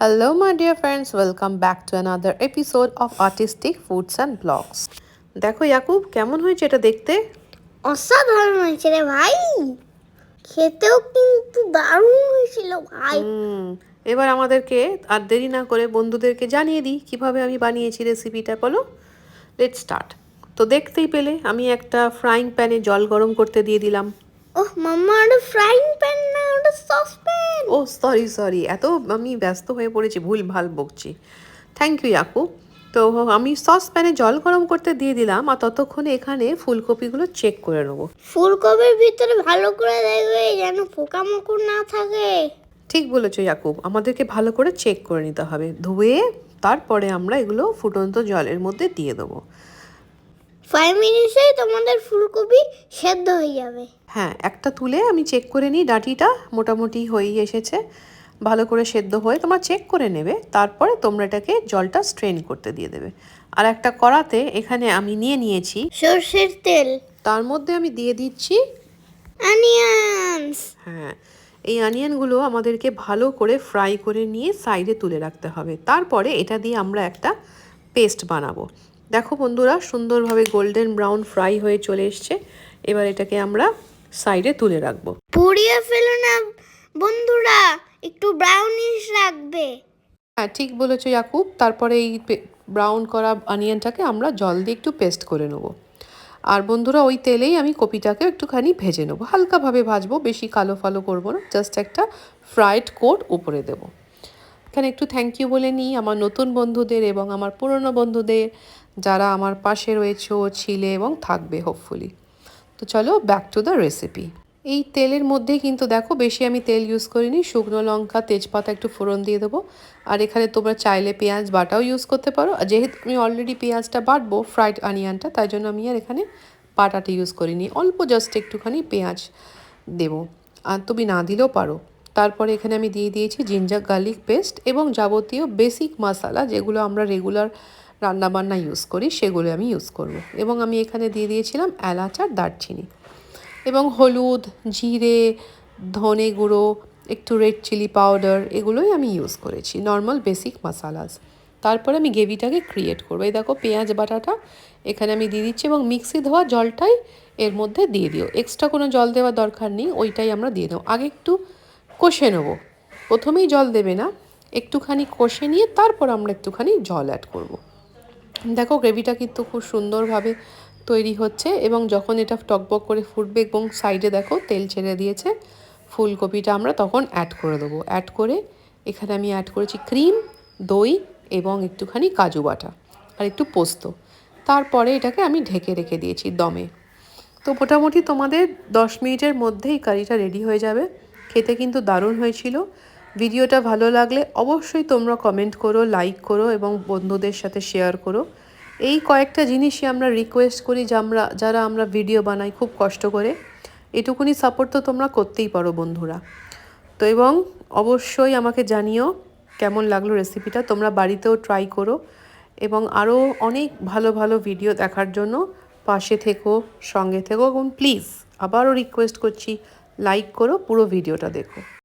Hello my dear friends, welcome back to another episode of Artistic Foods and Blogs. দেখো ইয়াকুব কেমন হয়েছে এটা দেখতে? অসাধারণ হয়েছে রে ভাই, খেতেও কিন্তু দারুণ হয়েছিল ভাই। এবার আমাদেরকে আর দেরি না করে বন্ধুদেরকে জানিয়ে দিই কিভাবে আমি বানিয়েছি রেসিপিটা। বলো, লেটস স্টার্ট। তো দেখতেই পেলে আমি একটা ফ্রাইং প্যানে জল গরম করতে দিয়ে দিলাম। ওহ মাম্মা, ওটা ফ্রাইং প্যান না, ওটা সসপ্যান। ও সরি, এত আমি ব্যস্ত হয়ে পড়েছি, ভুল ভাল বকছি। Thank you Yakub. তো আমি সসপ্যানে জল গরম করতে দিয়ে দিলাম, আর ততক্ষণে এখানে ফুলকপিগুলো চেক করে নেবো। ফুলকপির ভিতরে ভালো করে দেখবে যেন পোকামাকড় না থাকে। ঠিক বলেছো ইয়াকুব, আমাদেরকে ভালো করে চেক করে নিতে হবে, ধুয়ে তারপরে আমরা এগুলো ফুটন্ত জলের মধ্যে দিয়ে দেবো। 5 মিনিটসেই তোমাদের ফুলকপি সেদ্ধ হয়ে যাবে। হ্যাঁ, একটা তুলে আমি চেক করে নিই, ডাঁটিটা মোটামুটি হয়েই এসেছে, ভালো করে সেদ্ধ হয়ে তোমরা চেক করে নেবে। তারপরে তোমরা এটাকে জলটা স্ট্রেন করতে দিয়ে দেবে। আর একটা কড়াতে এখানে আমি নিয়েছি সর্ষের তেল, তার মধ্যে আমি দিয়ে দিচ্ছি অনিয়নস। হ্যাঁ, এই অনিয়নগুলো আমাদেরকে ভালো করে ফ্রাই করে নিয়ে সাইডে তুলে রাখতে হবে। তারপরে এটা দিয়ে আমরা একটা পেস্ট বানাবো। দেখো বন্ধুরা, সুন্দরভাবে গোল্ডেন ব্রাউন ফ্রাই হয়ে চলে এসছে। এবার এটাকে আমরা সাইডে তুলে রাখবো। পুড়িয়ে ফেলো না বন্ধুরা, একটু ব্রাউনিশ রাখবে। হ্যাঁ, ঠিক বলেছো ইয়াকুব। তারপরে এই ব্রাউন করা অনিয়নটাকে আমরা জল দিয়ে একটু পেস্ট করে নেবো। আর বন্ধুরা, ওই তেলেই আমি কপিটাকে একটুখানি ভেজে নেবো, হালকাভাবে ভাজবো, বেশি কালো ফালো করবো না, জাস্ট একটা ফ্রাইড কোট উপরে দেবো। এখানে একটু থ্যাংক ইউ বলে নিই আমার নতুন বন্ধুদের এবং আমার পুরনো বন্ধুদের, যারা আমার পাশে রয়েছে, ছিলে এবং থাকবে হোপফুলি। তো চলো ব্যাক টু দ্য রেসিপি। এই তেলের মধ্যেই কিন্তু দেখো, বেশি আমি তেল ইউজ করিনি, শুকনো লঙ্কা তেজপাতা একটু ফোড়ন দিয়ে দেবো। আর এখানে তোমরা চাইলে পেঁয়াজ বাটাও ইউজ করতে পারো। আর যেহেতু আমি অলরেডি পেঁয়াজটা বাটবো ফ্রাইড অনিয়নটা, তাই জন্য আমি আর এখানে বাটাটা ইউজ করিনি, অল্প জাস্ট একটুখানি পেঁয়াজ দেবো, আর তুমি না দিলেও পারো। তারপরে এখানে আমি দিয়ে দিয়েছি জিঞ্জার গার্লিক পেস্ট এবং যাবতীয় বেসিক মশলা যেগুলো আমরা রেগুলার রান্নাবান্না ইউজ করি, সেগুলো আমি ইউজ করব। এবং আমি এখানে দিয়ে দিয়েছিলাম এলাচ আর দারচিনি, এবং হলুদ, জিরে, ধনে গুঁড়ো, একটু রেড চিলি পাউডার, এগুলোই আমি ইউজ করেছি, নর্মাল বেসিক মশালাস। তারপরে আমি গ্রেভিটাকে ক্রিয়েট করবো। এই দেখো পেঁয়াজ বাটাটা এখানে আমি দিয়ে দিচ্ছি, এবং মিক্সি ধোয়া জলটাই এর মধ্যে দিয়ে দিও, এক্সট্রা কোনো জল দেওয়ার দরকার নেই, ওইটাই আমরা দিয়ে দেবো। আগে একটু কষে নেবো, প্রথমেই জল দেবে না, একটুখানি কষে নিয়ে তারপর আমরা একটুখানি জল অ্যাড করব। দেখো গ্রেভিটা কিন্তু খুব সুন্দরভাবে তৈরি হচ্ছে, এবং যখন এটা টকবক করে ফুটবে এবং সাইডে দেখো তেল ছেড়ে দিয়েছে, ফুলকপিটা আমরা তখন অ্যাড করে দেবো। অ্যাড করে এখানে আমি অ্যাড করেছি ক্রিম, দই এবং একটুখানি কাজু বাটা আর একটু পোস্ত। তারপরে এটাকে আমি ঢেকে রেখে দিয়েছি দমে। তো মোটামুটি তোমাদের 10 মিনিটের মধ্যেই কারিটা রেডি হয়ে যাবে। খেতে কিন্তু দারুণ হয়েছিল। ভিডিওটা ভালো লাগলে অবশ্যই তোমরা কমেন্ট করো, লাইক করো এবং বন্ধুদের সাথে শেয়ার করো। এই কয়েকটা জিনিসই আমরা রিকোয়েস্ট করি, যারা আমরা ভিডিও বানাই খুব কষ্ট করে, এটুকুনি সাপোর্ট তো তোমরা করতেই পারো বন্ধুরা। তো এবং অবশ্যই আমাকে জানিও কেমন লাগলো রেসিপিটা, তোমরা বাড়িতেও ট্রাই করো, এবং আরও অনেক ভালো ভালো ভিডিও দেখার জন্য পাশে থেকো, সঙ্গে থেকো, এবং প্লিজ আবারও রিকোয়েস্ট করছি, লাইক করো, পুরো ভিডিওটা দেখো।